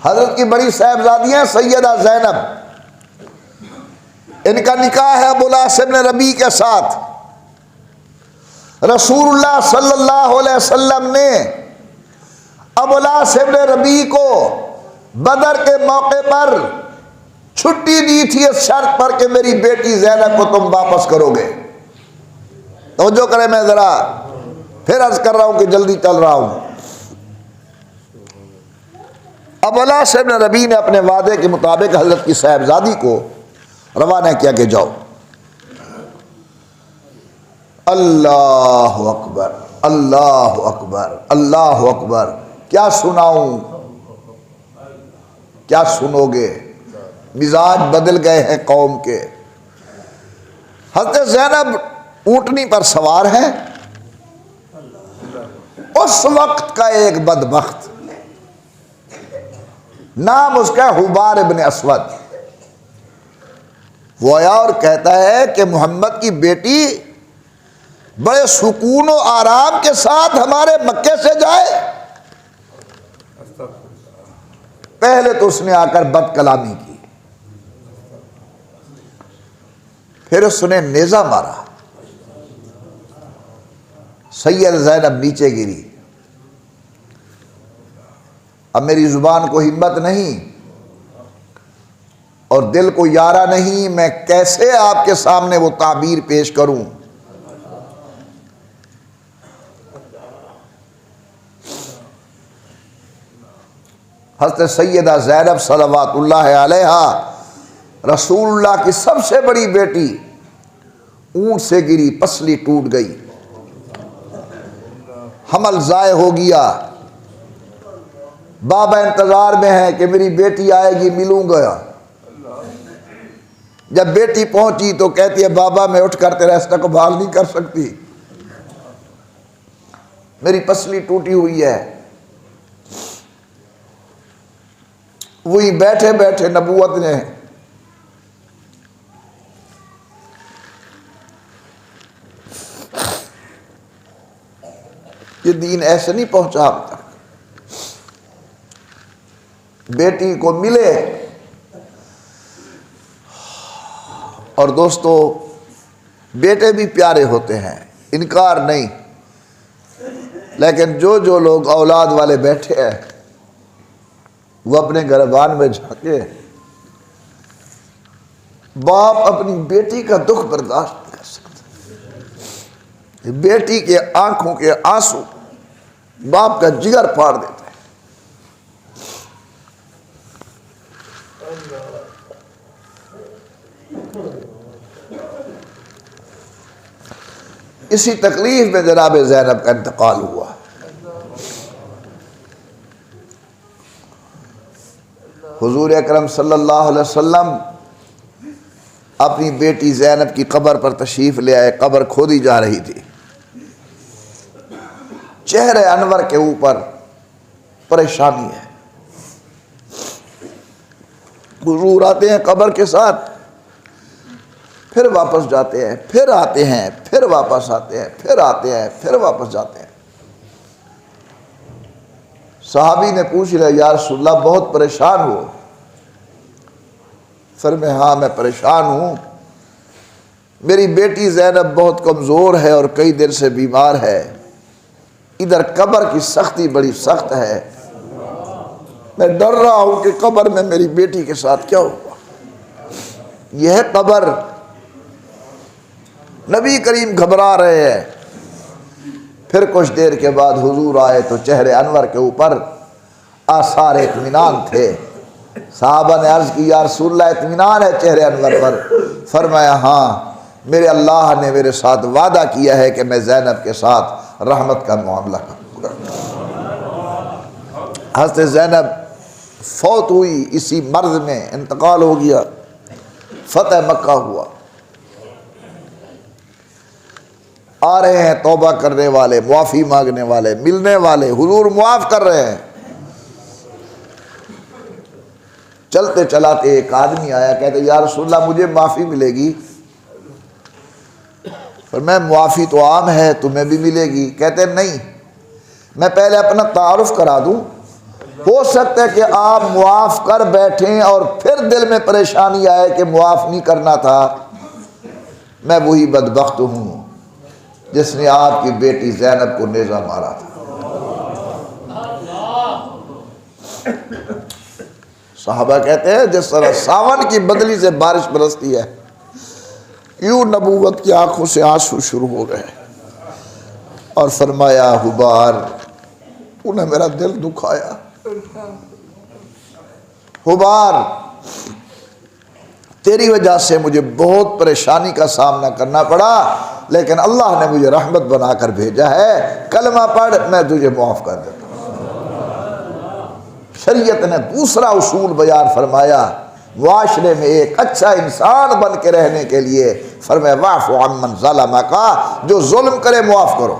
حضرت کی بڑی صاحبزادی ہیں سیدہ زینب، ان کا نکاح ہے ابو العاص بن ربیع کے ساتھ۔ رسول اللہ صلی اللہ علیہ وسلم نے ابو العاص بن ربیع کو بدر کے موقع پر چھٹی دی تھی اس شرط پر کہ میری بیٹی زینب کو تم واپس کرو گے۔ توجہ کریں، میں ذرا پھر عرض کر رہا ہوں کہ جلدی چل رہا ہوں۔ ابو العاص بن ربیع نے اپنے وعدے کے مطابق حضرت کی صاحبزادی کو روانہ کیا کہ جاؤ۔ اللہ اکبر، اللہ اکبر، اللہ اکبر، کیا سناؤں، کیا سنو گے، مزاج بدل گئے ہیں قوم کے۔ حضرت زینب اونٹنی پر سوار ہیں، اس وقت کا ایک بدبخت، نام اس کا حبار ابن اسود، وہ آیا اور کہتا ہے کہ محمد کی بیٹی بڑے سکون و آرام کے ساتھ ہمارے مکے سے جائے۔ پہلے تو اس نے آ کر بد کلامی کی، پھر اس نے نیزہ مارا، سید زینب نیچے گری۔ اب میری زبان کو ہمت نہیں اور دل کو یارہ نہیں، میں کیسے آپ کے سامنے وہ تعبیر پیش کروں۔ حضرت سیدہ زینب صلوات اللہ علیہا، رسول اللہ کی سب سے بڑی بیٹی، اونٹ سے گری، پسلی ٹوٹ گئی، حمل ضائع ہو گیا۔ بابا انتظار میں ہے کہ میری بیٹی آئے گی، ملوں گا۔ جب بیٹی پہنچی تو کہتی ہے بابا میں اٹھ کر تیرا استقبال نہیں کر سکتی، میری پسلی ٹوٹی ہوئی ہے۔ وہی بیٹھے بیٹھے نبوت نے یہ دین ایسے نہیں پہنچا اب تک، بیٹی کو ملے۔ اور دوستو بیٹے بھی پیارے ہوتے ہیں، انکار نہیں، لیکن جو لوگ اولاد والے بیٹھے ہیں وہ اپنے گریبان میں جا کے باپ اپنی بیٹی کا دکھ برداشت نہیں کر سکتا، بیٹی کے آنکھوں کے آنسو باپ کا جگر پھاڑ دیتے ہیں۔ اسی تکلیف میں جناب زینب کا انتقال ہوا۔ حضور اکرم صلی اللہ علیہ وسلم اپنی بیٹی زینب کی قبر پر تشریف لے آئے، قبر کھودی جا رہی تھی، چہرے انور کے اوپر پریشانی ہے۔ حضور آتے ہیں قبر کے ساتھ، پھر واپس جاتے ہیں، پھر آتے ہیں، پھر واپس آتے ہیں، پھر آتے ہیں، پھر واپس جاتے ہیں۔ صحابی نے پوچھ لیا یا رسول اللہ بہت پریشان ہو؟ فرمایا ہاں میں پریشان ہوں، میری بیٹی زینب بہت کمزور ہے اور کئی دن سے بیمار ہے، ادھر قبر کی سختی بڑی سخت ہے، میں ڈر رہا ہوں کہ قبر میں میری بیٹی کے ساتھ کیا ہوگا۔ یہ ہے قبر۔ نبی کریم گھبرا رہے ہیں۔ پھر کچھ دیر کے بعد حضور آئے تو چہرے انور کے اوپر آثار اطمینان تھے۔ صحابہ نے عرض کی یا رسول اللہ اطمینان ہے چہرے انور پر؟ فرمایا ہاں، میرے اللہ نے میرے ساتھ وعدہ کیا ہے کہ میں زینب کے ساتھ رحمت کا معاملہ کروں گا۔ حضرت زینب فوت ہوئی، اسی مرض میں انتقال ہو گیا، فتح مکہ ہوا۔ آ رہے ہیں توبہ کرنے والے، معافی مانگنے والے، ملنے والے، حضور معاف کر رہے ہیں۔ چلتے چلاتے ایک آدمی آیا، کہتے یا رسول اللہ مجھے معافی ملے گی؟ فرمایا معافی تو عام ہے، تمہیں بھی ملے گی۔ کہتے نہیں، میں پہلے اپنا تعارف کرا دوں، ہو سکتا ہے کہ آپ معاف کر بیٹھیں اور پھر دل میں پریشانی آئے کہ معاف نہیں کرنا تھا۔ میں وہی بدبخت ہوں جس نے آپ کی بیٹی زینب کو نیزہ مارا تھا۔ صحابہ کہتے ہیں جس طرح ساون کی بدلی سے بارش برستی ہے، یوں نبوت کی آنکھوں سے آنسو شروع ہو گئے، اور فرمایا حبار تو نے میرا دل دکھایا، حبار تیری وجہ سے مجھے بہت پریشانی کا سامنا کرنا پڑا، لیکن اللہ نے مجھے رحمت بنا کر بھیجا ہے، کلمہ پڑھ میں تجھے معاف کر دیتا ہوں۔ شریعت نے دوسرا اصول بیان فرمایا معاشرے میں ایک اچھا انسان بن کے رہنے کے لیے، فرمایا واعف عمن ظلمک، جو ظلم کرے معاف کرو۔